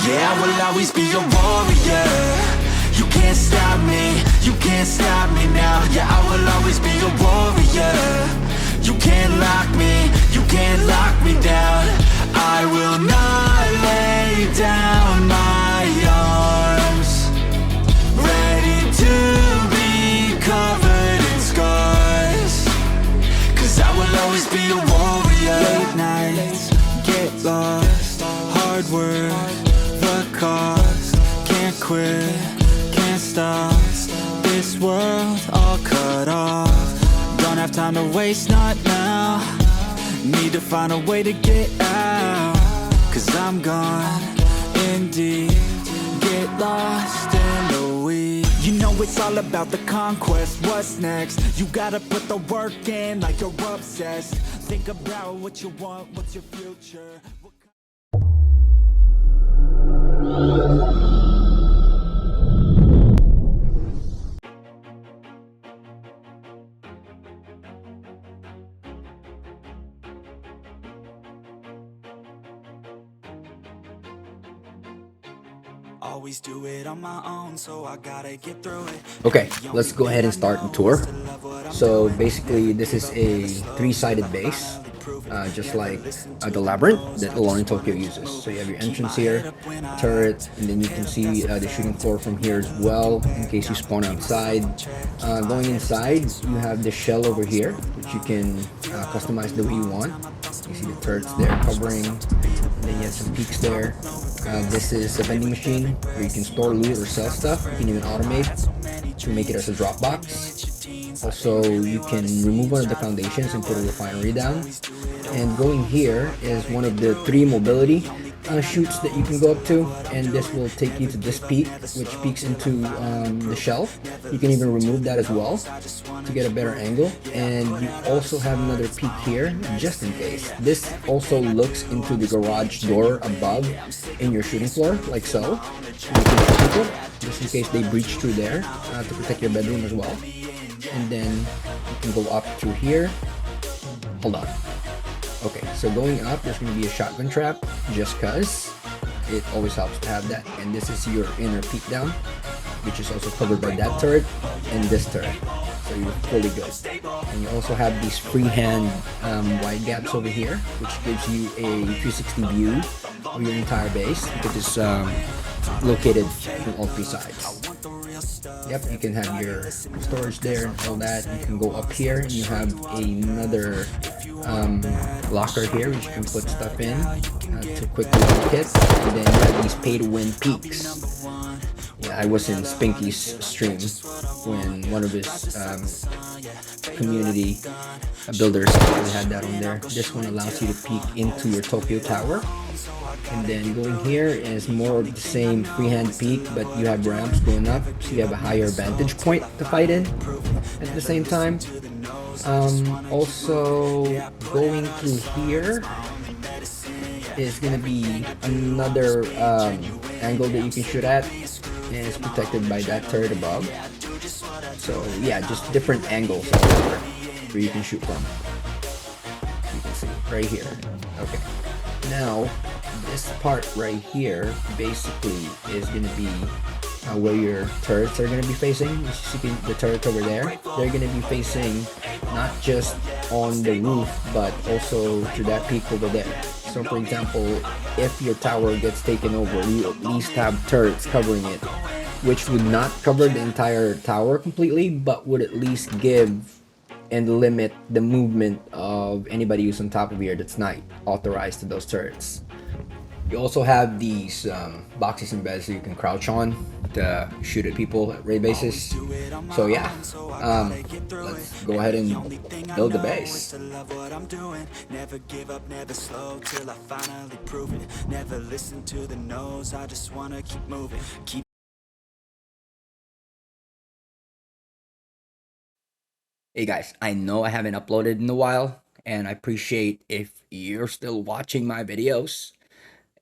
Yeah, I will always be a warrior. You can't stop me, you can't stop me now. Yeah, I will always be a warrior. You can't lock me, you can't lock me down. I will not lay down my arms, ready to be covered in scars, 'cause I will always be a warrior. Late nights, get lost, hard work, the cost. Can't quit, can't stop, this world all cut off. Don't have time to waste, not now. Need to find a way to get out, 'cause I'm gone in deep. Get lost in the weeds. You know it's all about the conquest. What's next? You gotta put the work in like you're obsessed. Think about what you want, what's your future. Always do it on my own, so I gotta get through it. Okay, let's go ahead and start the tour. So basically, this is a three-sided base, just like the Labyrinth that Alone in Tokyo uses. So you have your entrance here, turret, and then you can see the shooting floor from here as well, in case you spawn outside. Going inside, you have the shell over here, which you can customize the way you want. You see the turrets there covering, and then you have some peaks there. This is a vending machine where you can store loot or sell stuff. You can even automate to make it as a drop box. Also, you can remove one of the foundations and put a refinery down. And going here is one of the 3 mobility chutes that you can go up to, and this will take you to this peak, which peaks into the shelf. You can even remove that as well to get a better angle, and you also have another peak here just in case. This also looks into the garage door above in your shooting floor, like so. You can shoot people just in case they breach through there to protect your bedroom as well. And then you can go up through here. Hold on. Okay, so going up, there's going to be a shotgun trap, just cause it always helps to have that. And this is your inner peek down, which is also covered by that turret and this turret, so you're fully good. And you also have these freehand wide gaps over here, which gives you a 360 view of your entire base, because it's located from all 3 sides. Yep, you can have your storage there and all that. You can go up here and you have another locker here which you can put stuff in to quickly unlock it. And then you have these pay-to-win peaks. Yeah, I was in Spinky's stream when one of his community builders actually had that on there. This one allows you to peek into your Tokyo Tower. And then going here is more of the same freehand peak, but you have ramps going up, so you have a higher vantage point to fight in at the same time. Also, going through here is going to be another angle that you can shoot at, and it's protected by that turret above. So yeah, just different angles where you can shoot from. You can see right here. Okay, now this part right here basically is going to be where your turrets are going to be facing. You see the turrets over there, they're going to be facing not just on the roof but also to that peak over there. So for example, if your tower gets taken over, you at least have turrets covering it, which would not cover the entire tower completely, but would at least give and limit the movement of anybody who's on top of here that's not authorized to those turrets. You also have these boxes and beds that you can crouch on to shoot at people at raid bases. So yeah, let's go ahead and build the base. Never give up, never slow till I finally prove it. Never listen to the no's, I just wanna keep moving. Hey guys, I know I haven't uploaded in a while, and I appreciate if you're still watching my videos.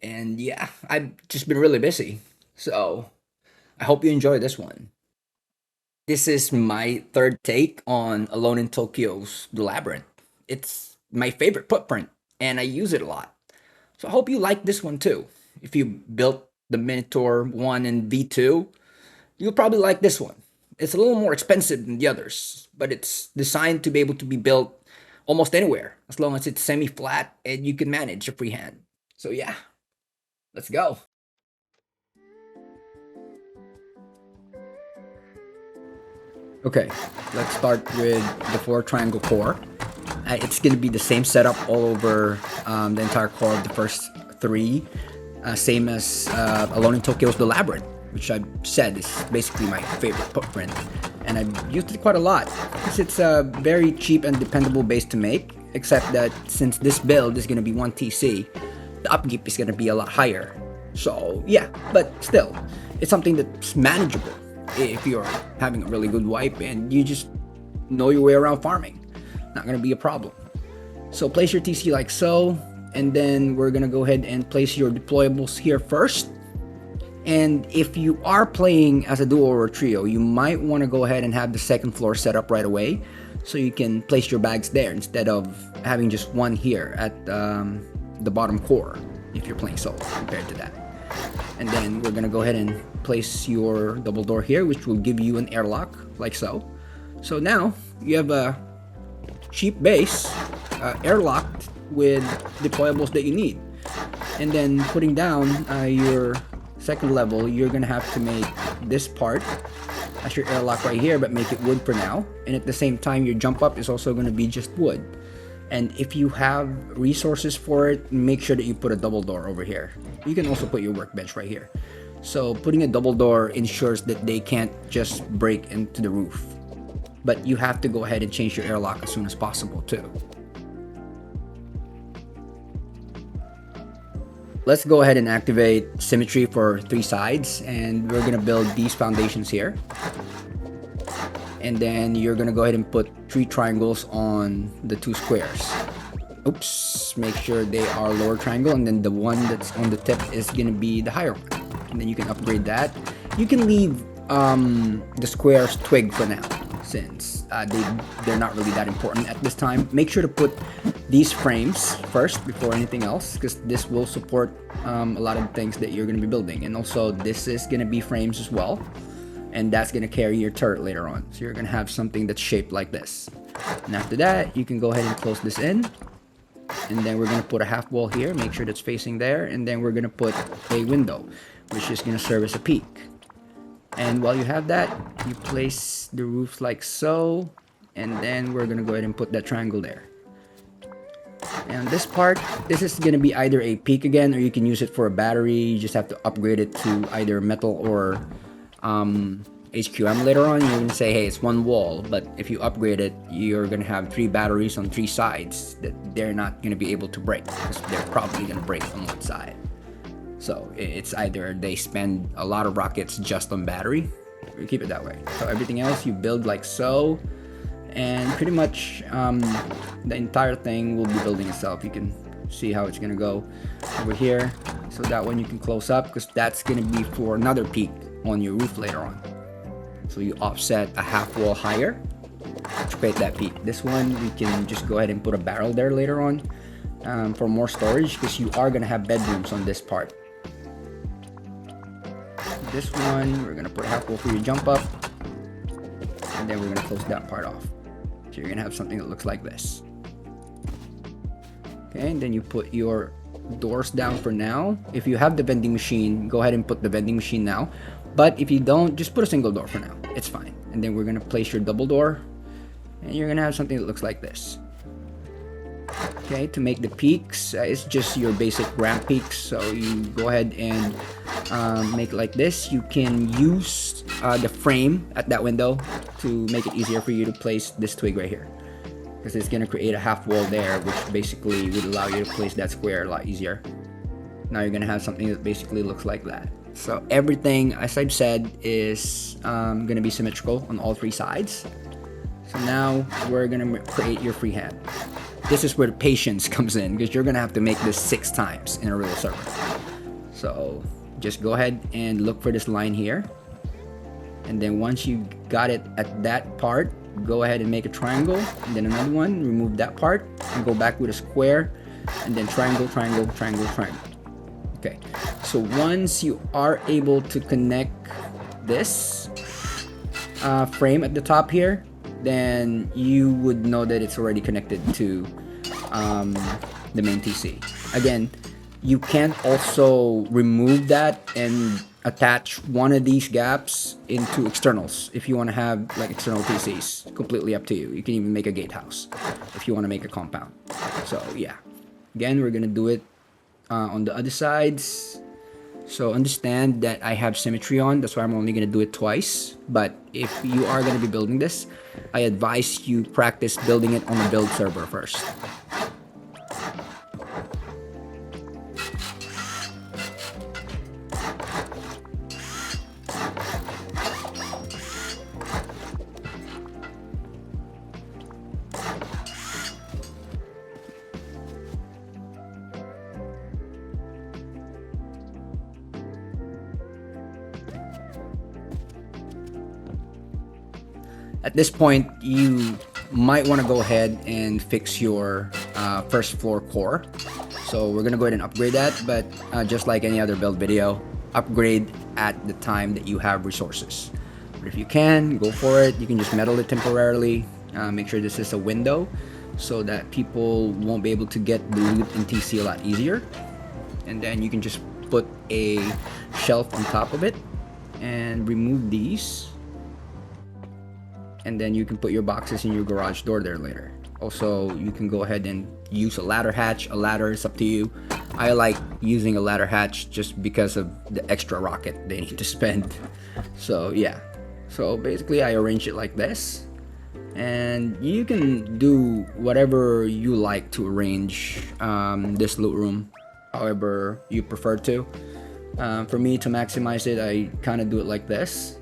And yeah, I've just been really busy, so I hope you enjoy this one. This is my 3rd take on Alone in Tokyo's The Labyrinth. It's my favorite footprint, and I use it a lot. So I hope you like this one too. If you built the Minotaur 1 and V2, you'll probably like this one. It's a little more expensive than the others, but it's designed to be able to be built almost anywhere as long as it's semi-flat and you can manage a freehand. So yeah, let's go. Okay, let's start with the 4 triangle core. It's going to be the same setup all over the entire core of the first 3, same as Alone in Tokyo's The Labyrinth, which I've said is basically my favorite footprint, and I've used it quite a lot because it's a very cheap and dependable base to make, except that since this build is going to be 1 TC, the upkeep is going to be a lot higher. So yeah, but still, it's something that's manageable if you're having a really good wipe and you just know your way around farming. Not going to be a problem. So place your TC like so, and then we're going to go ahead and place your deployables here first. And if you are playing as a duo or a trio, you might want to go ahead and have the second floor set up right away so you can place your bags there instead of having just one here at the bottom core if you're playing solo compared to that. And then we're going to go ahead and place your double door here, which will give you an airlock like so. So now you have a cheap base airlocked with deployables that you need. And then putting down your second level, you're gonna have to make this part as your airlock right here, but make it wood for now. And at the same time, your jump up is also gonna be just wood. And if you have resources for it, make sure that you put a double door over here. You can also put your workbench right here. So putting a double door ensures that they can't just break into the roof. But you have to go ahead and change your airlock as soon as possible too. Let's go ahead and activate symmetry for 3 sides, and we're gonna build these foundations here. And then you're gonna go ahead and put 3 triangles on the 2 squares. Oops, make sure they are lower triangle, and then the one that's on the tip is gonna be the higher one. And then you can upgrade that. You can leave the squares twig for now, since they're not really that important at this time. Make sure to put these frames first before anything else, because this will support a lot of things that you're going to be building. And also this is going to be frames as well, and that's going to carry your turret later on. So you're going to have something that's shaped like this. And after that, you can go ahead and close this in. And then we're going to put a half wall here, make sure that's facing there. And then we're going to put a window, which is going to serve as a peak. And while you have that, you place the roofs like so, and then we're gonna go ahead and put that triangle there. And this part, this is gonna be either a peak again, or you can use it for a battery. You just have to upgrade it to either metal or HQM later on. You're gonna say, hey, it's 1 wall, but if you upgrade it, you're gonna have 3 batteries on 3 sides that they're not gonna be able to break, because they're probably gonna break on one side. So it's either they spend a lot of rockets just on battery, or keep it that way. So everything else you build like so, and pretty much the entire thing will be building itself. You can see how it's gonna go over here. So that one you can close up, because that's gonna be for another peak on your roof later on. So you offset a half wall higher to create that peak. This one we can just go ahead and put a barrel there later on for more storage, because you are gonna have bedrooms on this part. This one, we're gonna put a half wall for your jump up, and then we're gonna close that part off. So you're gonna have something that looks like this. Okay, and then you put your doors down for now. If you have the vending machine, go ahead and put the vending machine now. But if you don't, just put a single door for now. It's fine. And then we're gonna place your double door, and you're gonna have something that looks like this. Okay, to make the peaks, it's just your basic ramp peaks. So you go ahead and make it like this. You can use the frame at that window to make it easier for you to place this twig right here, because it's going to create a half wall there, which basically would allow you to place that square a lot easier. Now you're going to have something that basically looks like that. So everything, as I've said, is going to be symmetrical on all 3 sides. So now we're going to create your freehand. This is where the patience comes in, because you're going to have to make this 6 times in a real server. So just go ahead and look for this line here. And then once you got it at that part, go ahead and make a triangle, and then another one, remove that part, and go back with a square, and then triangle, triangle, triangle, triangle. Okay, so once you are able to connect this frame at the top here, then you would know that it's already connected to the main TC. Again, you can also remove that and attach one of these gaps into externals if you want to have like external TCs. Completely up to you. You can even make a gatehouse if you want to make a compound. So yeah, again, we're gonna do it on the other sides. So understand that I have symmetry on, that's why I'm only gonna do it twice. But if you are gonna be building this, I advise you practice building it on a build server first. At this point, you might want to go ahead and fix your first floor core. So we're gonna go ahead and upgrade that, but just like any other build video, upgrade at the time that you have resources. But if you can, go for it. You can just metal it temporarily. Make sure this is a window so that people won't be able to get the loot in TC a lot easier. And then you can just put a shelf on top of it and remove these. And then you can put your boxes in your garage door there later. Also, you can go ahead and use a ladder hatch. A ladder is up to you. I like using a ladder hatch just because of the extra rocket they need to spend. So yeah, so basically I arrange it like this, and you can do whatever you like to arrange this loot room however you prefer to. For me, to maximize it, I kind of do it like this.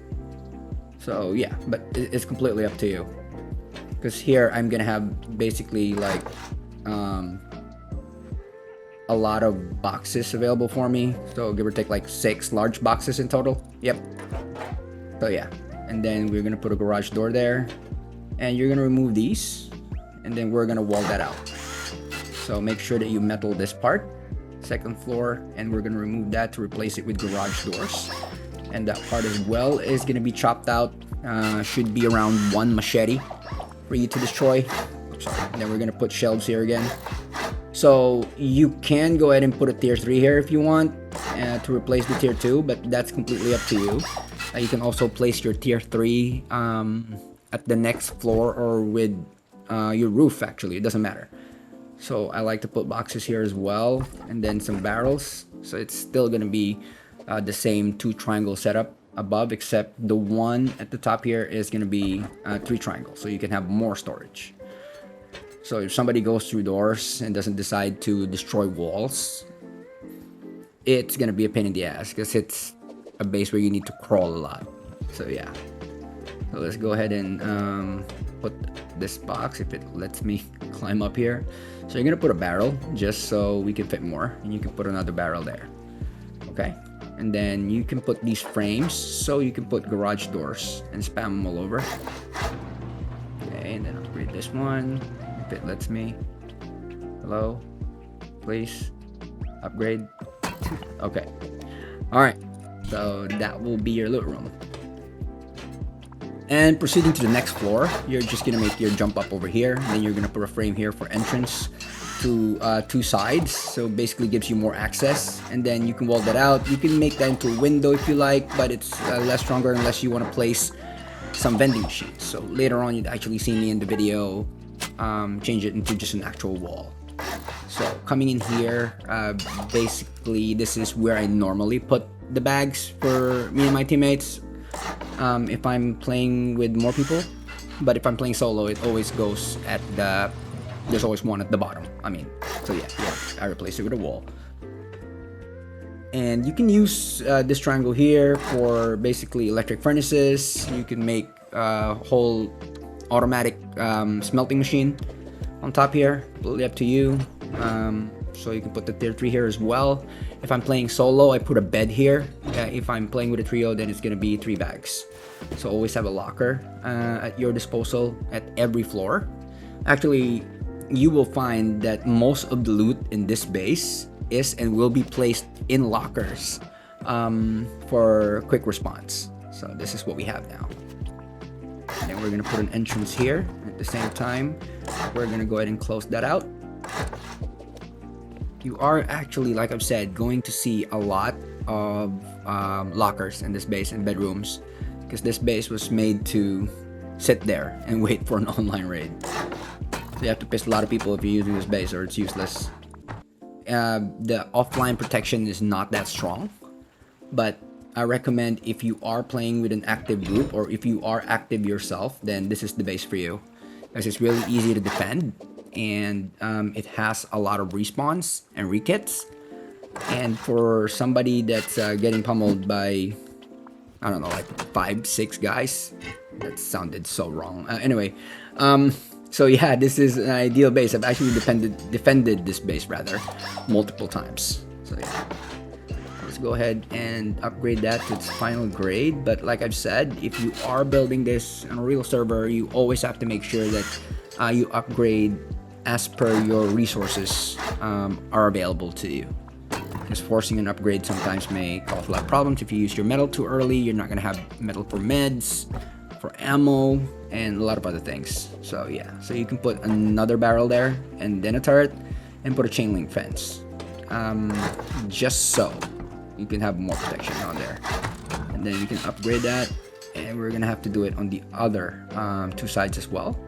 So yeah, but it's completely up to you, because here I'm gonna have basically like a lot of boxes available for me, so give or take like 6 large boxes in total. Yep. So yeah, and then we're gonna put a garage door there, and you're gonna remove these, and then we're gonna wall that out. So make sure that you metal this part, second floor, and we're gonna remove that to replace it with garage doors. And that part as well is gonna be chopped out. Should be around 1 machete for you to destroy. Sorry. And then we're gonna put shelves here again. So you can go ahead and put a tier 3 here if you want to replace the tier 2, but that's completely up to you. You can also place your tier 3 at the next floor or with your roof. Actually, it doesn't matter. So I like to put boxes here as well, and then some barrels. So it's still gonna be the same 2 triangle setup above, except the one at the top here is going to be 3 triangles, so you can have more storage. So if somebody goes through doors and doesn't decide to destroy walls, it's going to be a pain in the ass, because it's a base where you need to crawl a lot. So yeah, so let's go ahead and put this box, if it lets me climb up here. So you're going to put a barrel just so we can fit more, and you can put another barrel there. Okay. And then you can put these frames, so you can put garage doors and spam them all over. Okay, and then upgrade this one if it lets me. Hello, please upgrade. Okay, all right, so that will be your loot room. And proceeding to the next floor, you're just gonna make your jump up over here, and then you're gonna put a frame here for entrance to 2 sides, so basically gives you more access. And then you can wall that out. You can make that into a window if you like, but it's less stronger unless you want to place some vending machines. So later on, you'd actually see me in the video change it into just an actual wall. So coming in here, basically this is where I normally put the bags for me and my teammates if I'm playing with more people. But if I'm playing solo, it always goes at the, there's always one at the bottom. I mean, so yeah, I replace it with a wall. And you can use this triangle here for basically electric furnaces. You can make a whole automatic smelting machine on top here. Completely up to you. So you can put the tier 3 here as well. If I'm playing solo, I put a bed here. If I'm playing with a trio, then it's gonna be 3 bags. So always have a locker at your disposal at every floor. Actually, you will find that most of the loot in this base is and will be placed in lockers for quick response. So this is what we have now. And then we're gonna put an entrance here. At the same time, we're gonna go ahead and close that out. You are actually, like I've said, going to see a lot of lockers in this base and bedrooms, because this base was made to sit there and wait for an online raid. So you have to piss a lot of people if you're using this base, or it's useless. The offline protection is not that strong, but I recommend if you are playing with an active group, or if you are active yourself, then this is the base for you, because it's really easy to defend, and it has a lot of respawns and rekits. And for somebody that's getting pummeled by, I don't know, like 5-6 guys, that sounded so wrong. Anyway, so yeah, this is an ideal base. I've actually defended this base rather multiple times. So yeah, let's go ahead and upgrade that to its final grade. But like I've said, if you are building this on a real server, you always have to make sure that you upgrade as per your resources are available to you. Because forcing an upgrade sometimes may cause a lot of problems. If you use your metal too early, you're not going to have metal for meds, for ammo, and a lot of other things. So yeah, so you can put another barrel there, and then a turret, and put a chain link fence. Just so you can have more protection on there. And then you can upgrade that, and we're going to have to do it on the other two sides as well.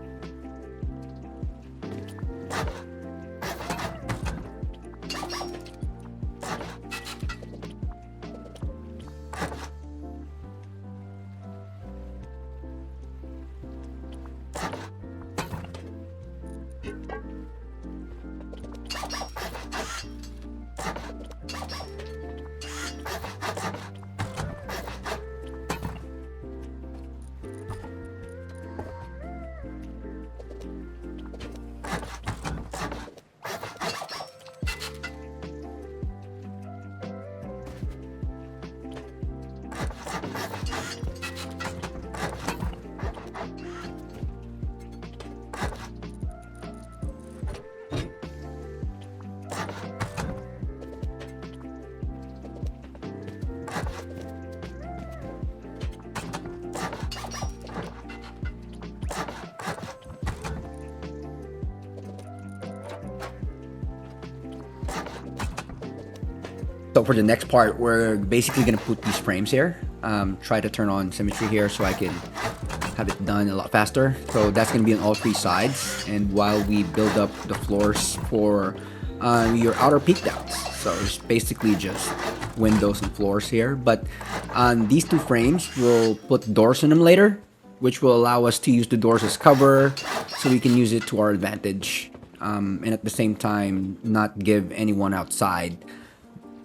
So for the next part, we're basically going to put these frames here. Try to turn on symmetry here so I can have it done a lot faster. So that's going to be on all three sides. And while we build up the floors for your outer peak downs. So it's basically just windows and floors here. But on these two frames, we'll put doors in them later, which will allow us to use the doors as cover so we can use it to our advantage. And at the same time, not give anyone outside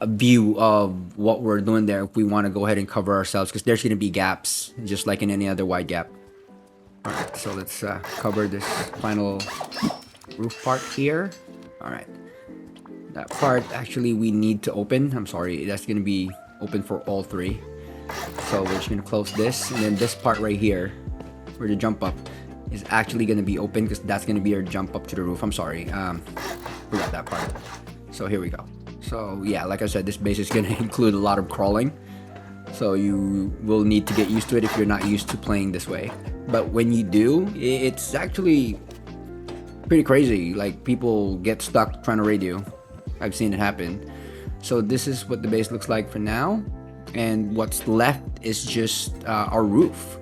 a view of what we're doing there if we want to go ahead and cover ourselves, because there's going to be gaps just like in any other wide gap. Alright, so let's cover this final roof part here. Alright, that part actually we need to open. I'm sorry, that's going to be open for all three. So we're just going to close this, and then this part right here where the jump up is actually going to be open, because that's going to be our jump up to the roof. I'm sorry, forgot that part. So here we go. So yeah, like I said, this base is going to include a lot of crawling. So you will need to get used to it if you're not used to playing this way. But when you do, it's actually pretty crazy. Like, people get stuck trying to raid you. I've seen it happen. So this is what the base looks like for now. And what's left is just our roof.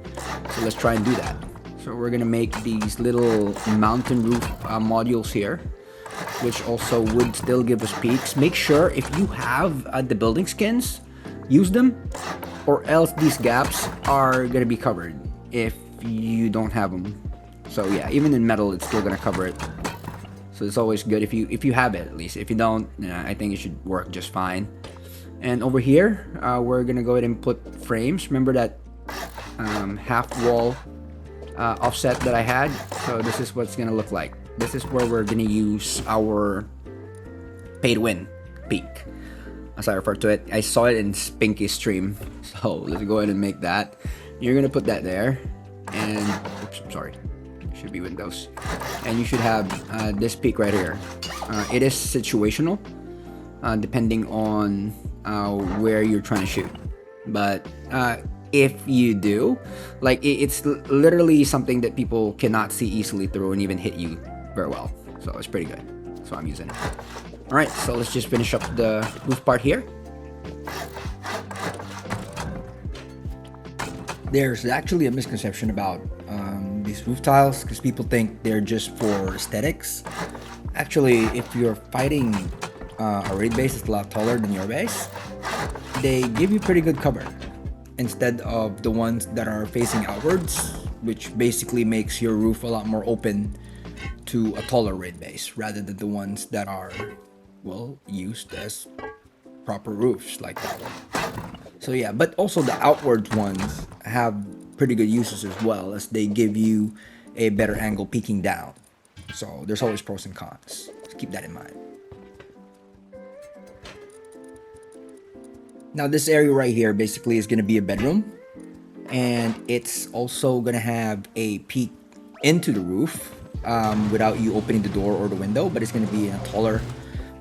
So let's try and do that. So we're going to make these little mountain roof modules here, which also would still give us peaks. Make sure if you have the building skins, use them, or else these gaps are going to be covered if you don't have them. So yeah, even in metal, it's still going to cover it. So it's always good if you have it, at least. If you don't, I think it should work just fine. And over here, we're going to go ahead and put frames. Remember that half wall offset that I had? So this is what it's going to look like. This is where we're going to use our pay to win peak, as I refer to it. I saw it in Spinky's stream, so let's go ahead and make that. You're going to put that there, and oops, I'm sorry, it should be Windows, and you should have this peak right here. It is situational. depending on where you're trying to shoot. But if you do, like it's literally something that people cannot see easily through and even hit you very well. So it's pretty good. So I'm using it. All right, so let's just finish up the roof part here. There's actually a misconception about these roof tiles because people think they're just for aesthetics. Actually, if you're fighting a raid base that's a lot taller than your base, they give you pretty good cover instead of the ones that are facing outwards, which basically makes your roof a lot more open to a taller raid base rather than the ones that are, well, used as proper roofs like that one. So yeah, but also the outward ones have pretty good uses as well, as they give you a better angle peeking down. So there's always pros and cons. Just keep that in mind. Now this area right here basically is going to be a bedroom, and it's also going to have a peek into the roof without you opening the door or the window, but it's going to be in a taller,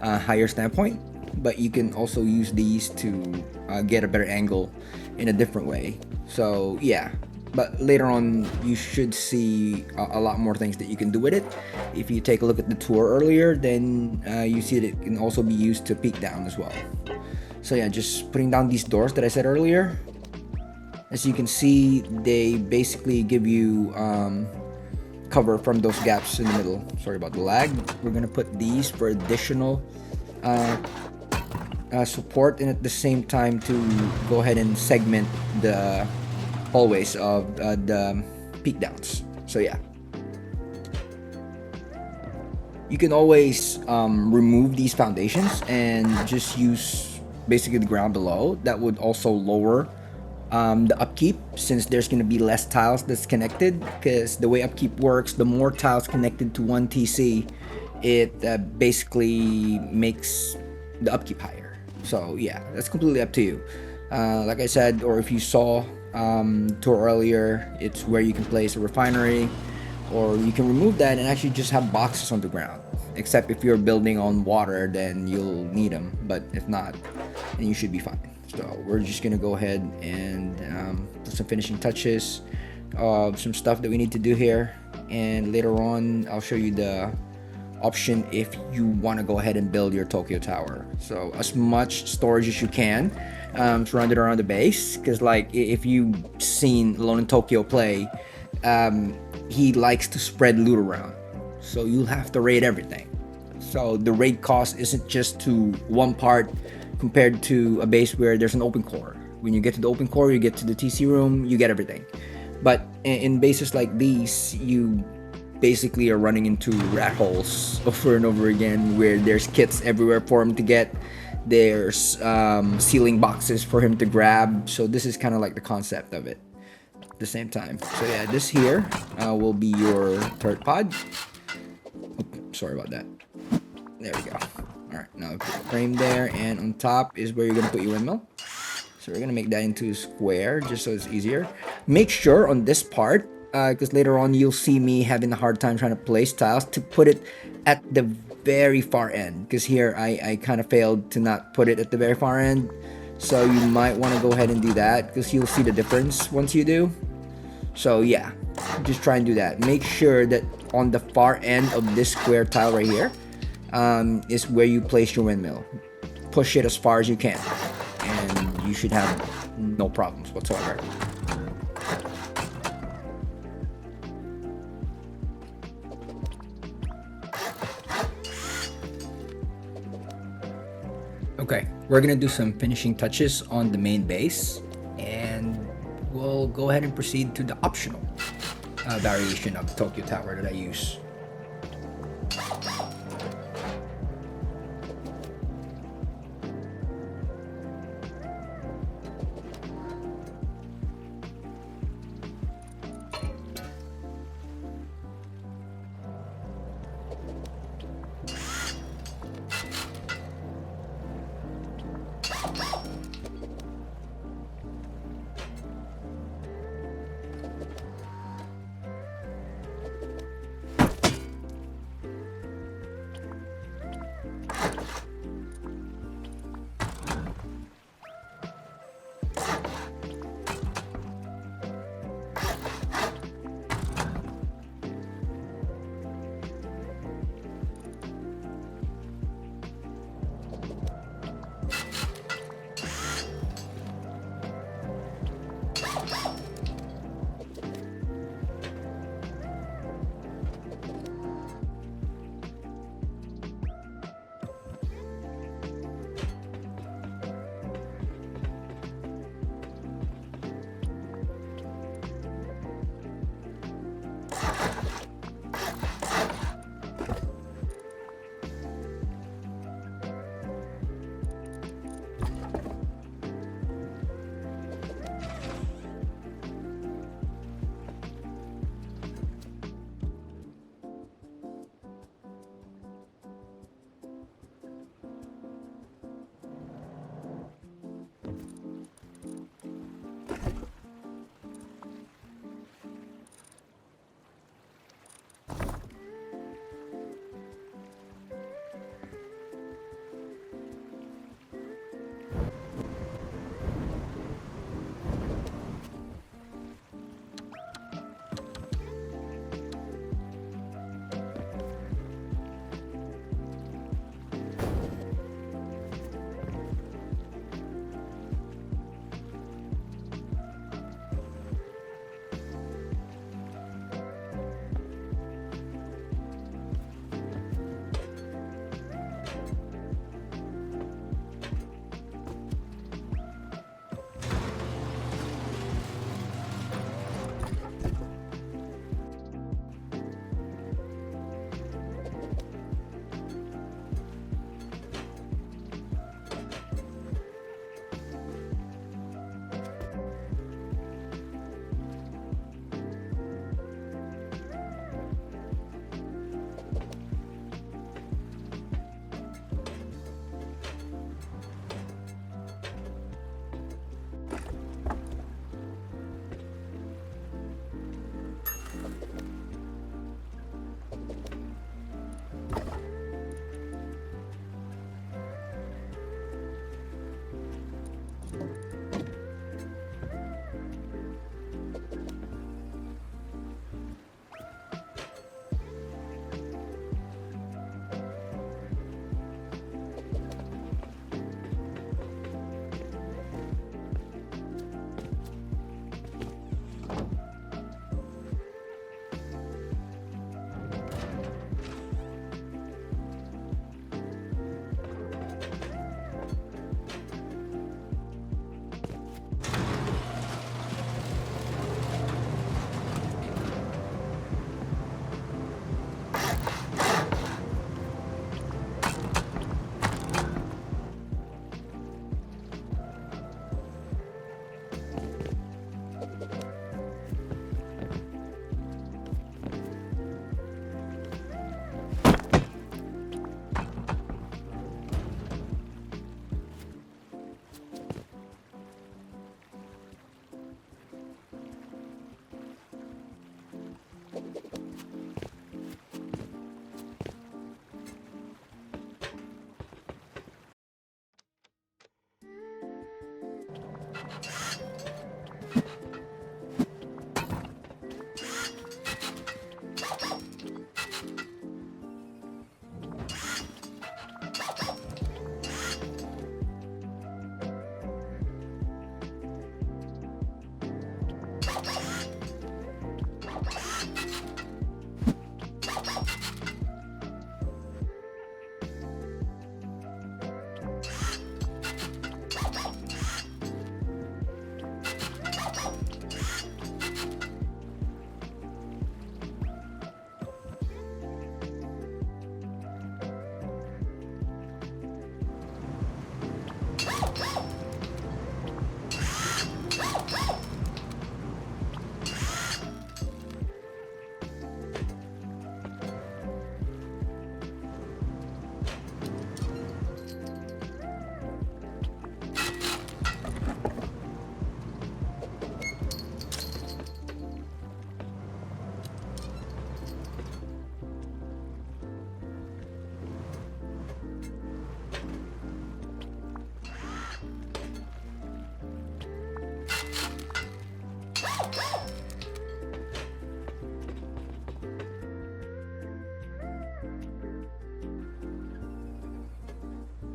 higher standpoint. But you can also use these to get a better angle in a different way. So yeah, but later on you should see a lot more things that you can do with it. If you take a look at the tour earlier, then you see that it can also be used to peek down as well. So yeah, just putting down these doors that I said earlier. As you can see, they basically give you cover from those gaps in the middle. Sorry about the lag. We're gonna put these for additional support, and at the same time to go ahead and segment the hallways of the peak downs. So yeah, you can always remove these foundations and just use basically the ground below. That would also lower the upkeep, since there's going to be less tiles that's connected, because the way upkeep works, the more tiles connected to one TC, it basically makes the upkeep higher. So yeah, that's completely up to you. Like I said, or if you saw tour earlier, it's where you can place a refinery, or you can remove that and actually just have boxes on the ground. Except if you're building on water, then you'll need them, but if not, then you should be fine. So we're just gonna go ahead and put some finishing touches of some stuff that we need to do here, and later on I'll show you the option if you want to go ahead and build your Tokyo Tower. So as much storage as you can surrounded around the base, because like if you've seen Alone in Tokyo play, he likes to spread loot around, so you'll have to raid everything. So the raid cost isn't just to one part compared to a base where there's an open core. When you get to the open core, you get to the TC room, you get everything. But in bases like these, you basically are running into rat holes over and over again, where there's kits everywhere for him to get, there's ceiling boxes for him to grab. So this is kind of like the concept of it at the same time. So yeah, this here will be your third pod. Oops, sorry about that. There we go. All right, now put the frame there, and on top is where you're gonna put your windmill. So we're gonna make that into a square just so it's easier. Make sure on this part, because later on you'll see me having a hard time trying to place tiles, to put it at the very far end, because here I kind of failed to not put it at the very far end. So you might want to go ahead and do that, because you'll see the difference once you do. So yeah, just try and do that. Make sure that on the far end of this square tile right here is where you place your windmill. Push it as far as you can, and you should have no problems whatsoever. Okay, we're gonna do some finishing touches on the main base, and we'll go ahead and proceed to the optional variation of the Tokyo Tower that I use.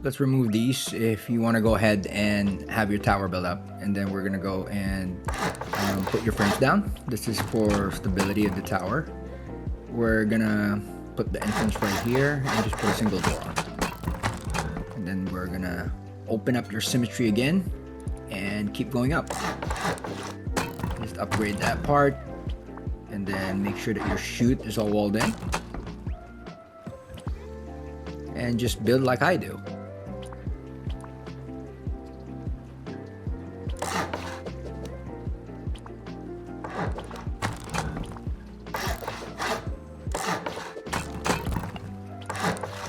Let's remove these if you want to go ahead and have your tower built up, and then we're gonna go and put your frames down. This is for stability of the tower. We're gonna put the entrance right here and just put a single door on. And then we're gonna open up your symmetry again and keep going up. Just upgrade that part, and then make sure that your chute is all walled in, and just build like I do.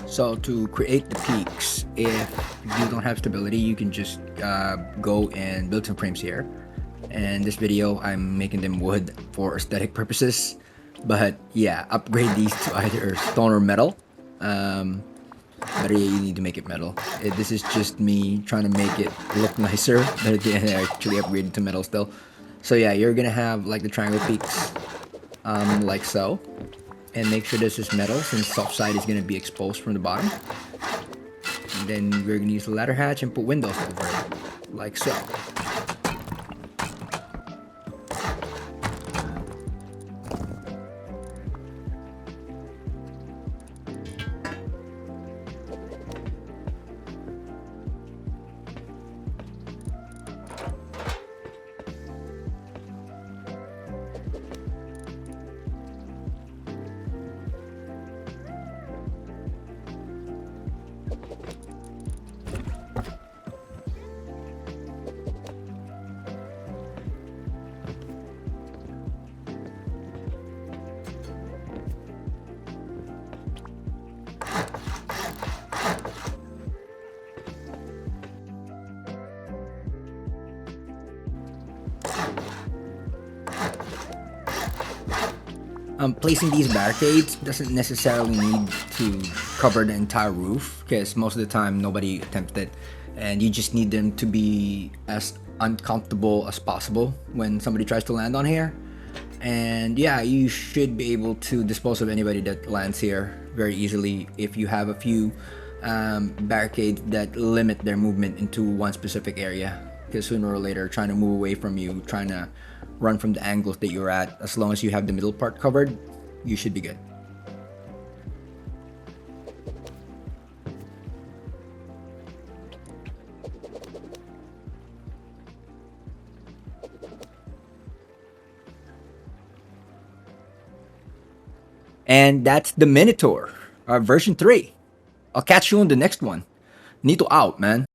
So to create the peaks, if you don't have stability, you can just go and build some frames here. And this video, I'm making them wood for aesthetic purposes. But yeah, upgrade these to either stone or metal. But yeah, you need to make it metal. This is just me trying to make it look nicer, but at the end I actually upgraded to metal still. So yeah, you're gonna have like the triangle peaks, like so. And make sure this is metal, since soft side is gonna be exposed from the bottom. And then we're gonna use the ladder hatch and put windows over it, like so. Placing these barricades doesn't necessarily need to cover the entire roof, because most of the time nobody attempts it, and you just need them to be as uncomfortable as possible when somebody tries to land on here. And yeah, you should be able to dispose of anybody that lands here very easily if you have a few barricades that limit their movement into one specific area, because sooner or later trying to move away from you, trying to run from the angles that you're at, as long as you have the middle part covered, you should be good. And that's the Minotaur, version 3. I'll catch you on the next one. Nito out, man.